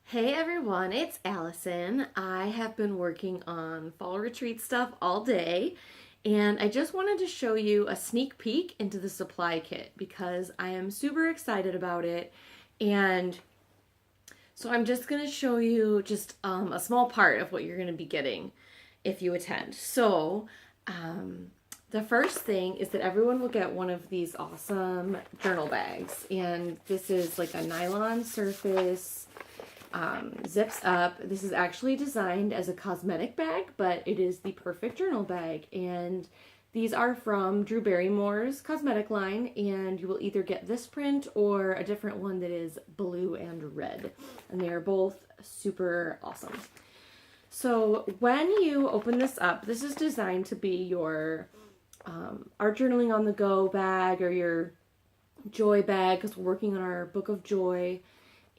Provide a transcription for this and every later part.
Hey everyone, it's Allison. I have been working on fall retreat stuff all day, and I just wanted to show you a sneak peek into the supply kit because I am super excited about it. And so I'm just going to show you just a small part of what you're going to be getting if you attend. Um, the first thing is that everyone will get one of these awesome journal bags, and this is like a nylon surface, zips up. This is actually designed as a cosmetic bag, but it is the perfect journal bag. And these are from Drew Barrymore's cosmetic line, and you will either get this print or a different one that is blue and red. And they are both super awesome. So when you open this up, this is designed to be your art journaling on the go bag or your joy bag because we're working on our book of joy.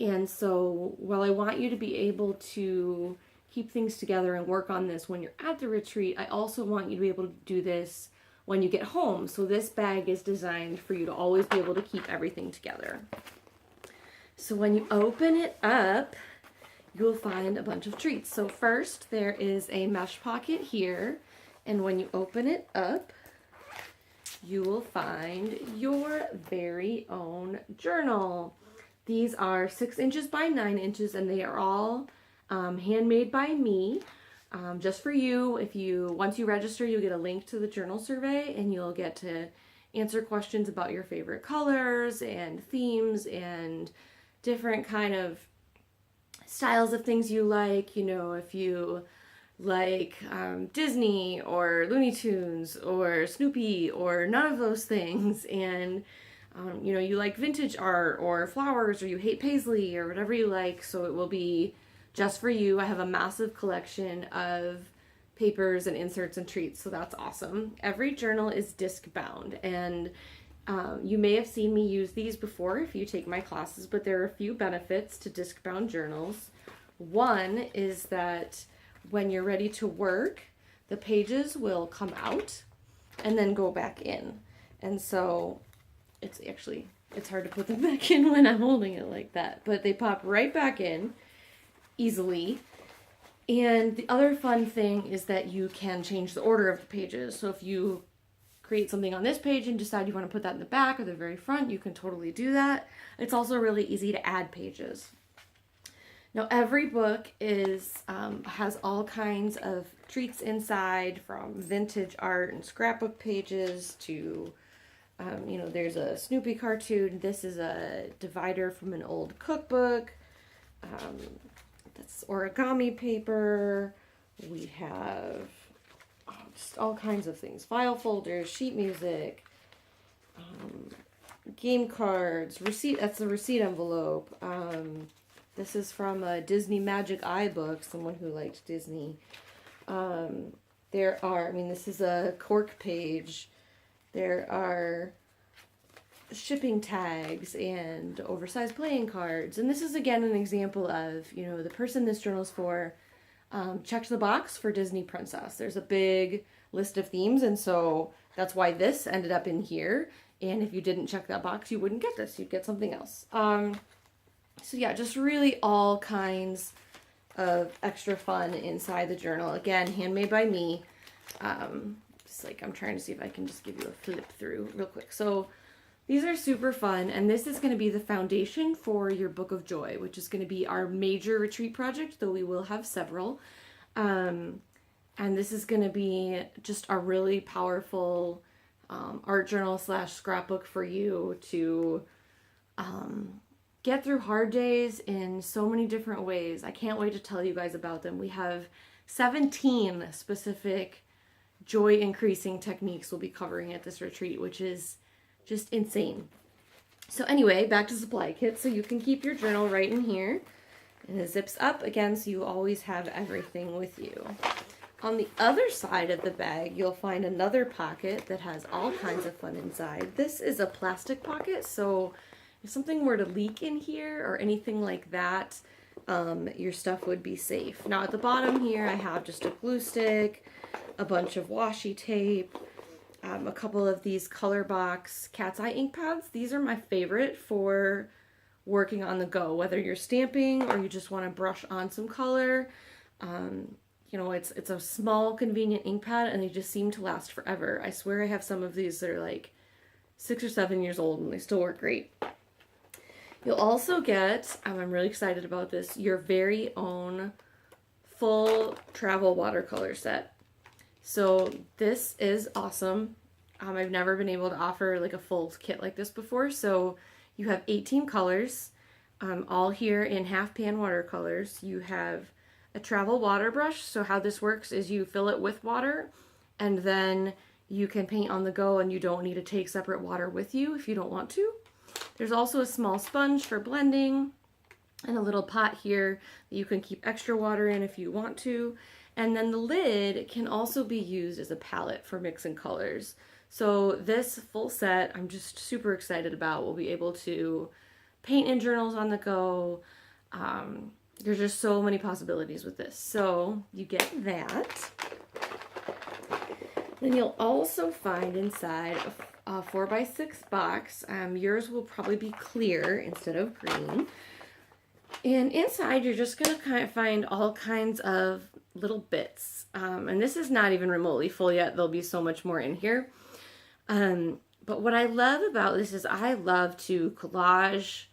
And so while I want you to be able to keep things together and work on this when you're at the retreat, I also want you to be able to do this when you get home. So this bag is designed for you to always be able to keep everything together. So when you open it up, you'll find a bunch of treats. So first there is a mesh pocket here, and when you open it up, you will find your very own journal. These are 6 inches by 9 inches, and they are all handmade by me, just for you. Once you register, you'll get a link to the journal survey, and you'll get to answer questions about your favorite colors and themes and different kind of styles of things you like. You know, if you like Disney or Looney Tunes or Snoopy or none of those things, and you like vintage art or flowers, or you hate paisley or whatever you like, so it will be just for you. I have a massive collection of papers and inserts and treats, so that's awesome. Every journal is disc bound, and you may have seen me use these before if you take my classes, but there are a few benefits to disc bound journals. One is that when you're ready to work, the pages will come out and then go back in. And so it's hard to put them back in when I'm holding it like that, but they pop right back in easily. And the other fun thing is that you can change the order of the pages. So if you create something on this page and decide you want to put that in the back or the very front, you can totally do that. It's also really easy to add pages. Now every book has all kinds of treats inside, from vintage art and scrapbook pages to there's a Snoopy cartoon. This is a divider from an old cookbook. That's origami paper. We have just all kinds of things. File folders, sheet music, game cards, receipt. That's the receipt envelope. This is from a Disney Magic Eye book, someone who liked Disney. This is a cork page. There are shipping tags and oversized playing cards. And this is, again, an example of, the person this journal is for checked the box for Disney Princess. There's a big list of themes, and so that's why this ended up in here. And if you didn't check that box, you wouldn't get this. You'd get something else. So yeah, just really all kinds of extra fun inside the journal. Again, handmade by me. I'm trying to see if I can just give you a flip through real quick. So these are super fun, and this is going to be the foundation for your Book of Joy, which is going to be our major retreat project, though we will have several. And this is going to be just a really powerful art journal / scrapbook for you to get through hard days in so many different ways. I can't wait to tell you guys about them. We have 17 specific joy increasing techniques we'll be covering at this retreat, which is just insane. So anyway, back to supply kit. So you can keep your journal right in here, and it zips up again, so you always have everything with you. On the other side of the bag, you'll find another pocket that has all kinds of fun inside. This is a plastic pocket, so if something were to leak in here or anything like that, your stuff would be safe. Now at the bottom here, I have just a glue stick, a bunch of washi tape, a couple of these Color Box Cat's Eye ink pads. These are my favorite for working on the go, whether you're stamping or you just want to brush on some color. You know, it's a small, convenient ink pad, and they just seem to last forever. I swear I have some of these that are like 6 or 7 years old, and they still work great. You'll also get, I'm really excited about this, your very own full travel watercolor set. So this is awesome. I've never been able to offer like a full kit like this before. So you have 18 colors, all here in half pan watercolors. You have a travel water brush. So how this works is you fill it with water, and then you can paint on the go, and you don't need to take separate water with you if you don't want to. There's also a small sponge for blending, and a little pot here that you can keep extra water in if you want to. And then the lid can also be used as a palette for mixing colors. So this full set, I'm just super excited about. We'll be able to paint in journals on the go. There's just so many possibilities with this. So you get that. Then you'll also find inside a 4x6 box. Yours will probably be clear instead of green. And inside, you're just going to kind of find all kinds of little bits. And this is not even remotely full yet. There'll be so much more in here. But what I love about this is I love to collage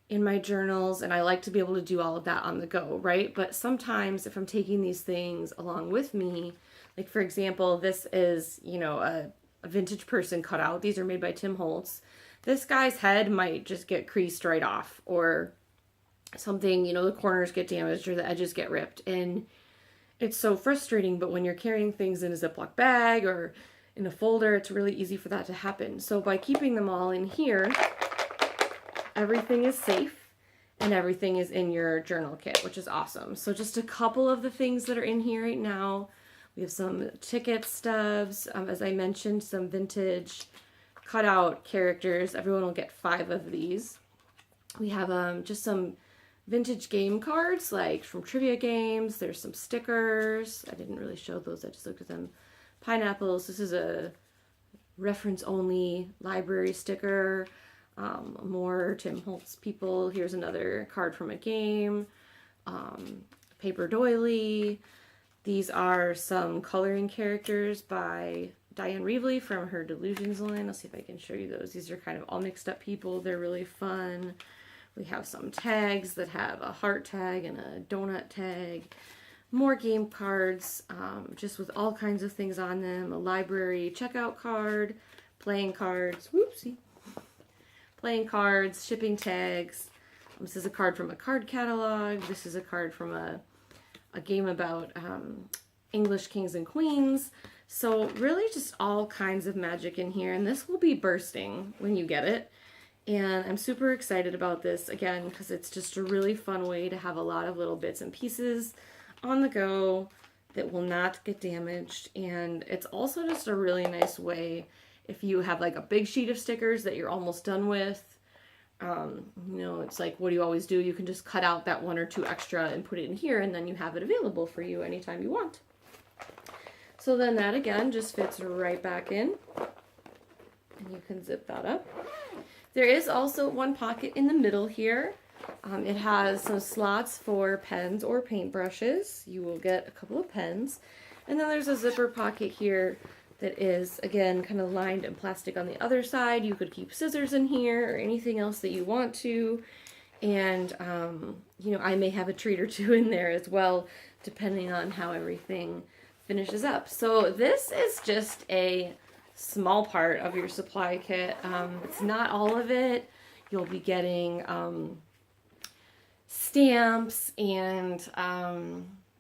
in my journals, and I like to be able to do all of that on the go, right? But sometimes if I'm taking these things along with me, like for example, this is, you know, a vintage person cutout. These are made by Tim Holtz. This guy's head might just get creased right off, or something, you know, the corners get damaged or the edges get ripped. And it's so frustrating, but when you're carrying things in a Ziploc bag or in a folder, it's really easy for that to happen. So by keeping them all in here, everything is safe and everything is in your journal kit, which is awesome. So just a couple of the things that are in here right now. We have some ticket stubs, as I mentioned, some vintage cutout characters. Everyone will get 5 of these. We have just some vintage game cards, like from trivia games. There's some stickers. I didn't really show those, I just looked at them. Pineapples. This is a reference-only library sticker. More Tim Holtz people. Here's another card from a game. Paper doily. These are some coloring characters by Diane Reevely from her Delusions line. I'll see if I can show you those. These are kind of all mixed up people. They're really fun. We have some tags that have a heart tag and a donut tag. More game cards, just with all kinds of things on them. A library checkout card, playing cards, whoopsie. Playing cards, shipping tags. This is a card from a card catalog. This is a card from a game about English kings and queens. So really just all kinds of magic in here. And this will be bursting when you get it. And I'm super excited about this, again, because it's just a really fun way to have a lot of little bits and pieces on the go that will not get damaged. And it's also just a really nice way if you have like a big sheet of stickers that you're almost done with. You know, it's like, what do you always do? You can just cut out that 1 or 2 extra and put it in here, and then you have it available for you anytime you want. So then that, again, just fits right back in. And you can zip that up. There is also one pocket in the middle here. It has some slots for pens or paintbrushes. You will get a couple of pens. And then there's a zipper pocket here that is, again, kind of lined in plastic on the other side. You could keep scissors in here or anything else that you want to. And, you know, I may have a treat or two in there as well, depending on how everything finishes up. So this is just a small part of your supply kit. It's not all of it. You'll be getting stamps and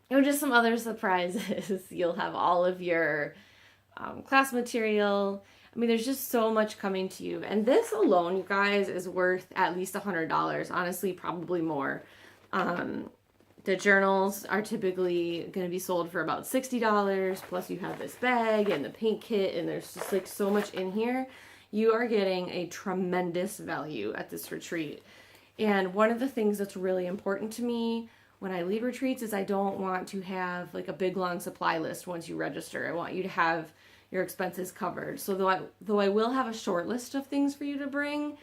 you know, just some other surprises. You'll have all of your class material. I mean, there's just so much coming to you. And this alone, you guys, is worth at least $100. Honestly, probably more. The journals are typically going to be sold for about $60. Plus you have this bag and the paint kit, and there's just like so much in here. You are getting a tremendous value at this retreat. And one of the things that's really important to me when I lead retreats is I don't want to have like a big long supply list once you register. I want you to have your expenses covered. So though I will have a short list of things for you to bring,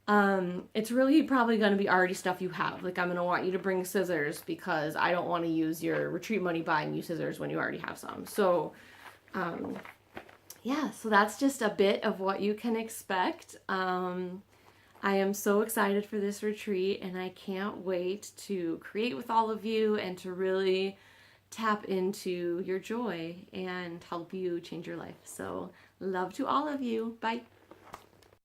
It's really probably going to be already stuff you have. Like, I'm going to want you to bring scissors because I don't want to use your retreat money buying you scissors when you already have some. So, um, yeah, so that's just a bit of what you can expect. I am so excited for this retreat, and I can't wait to create with all of you and to really tap into your joy and help you change your life. So, love to all of you. Bye.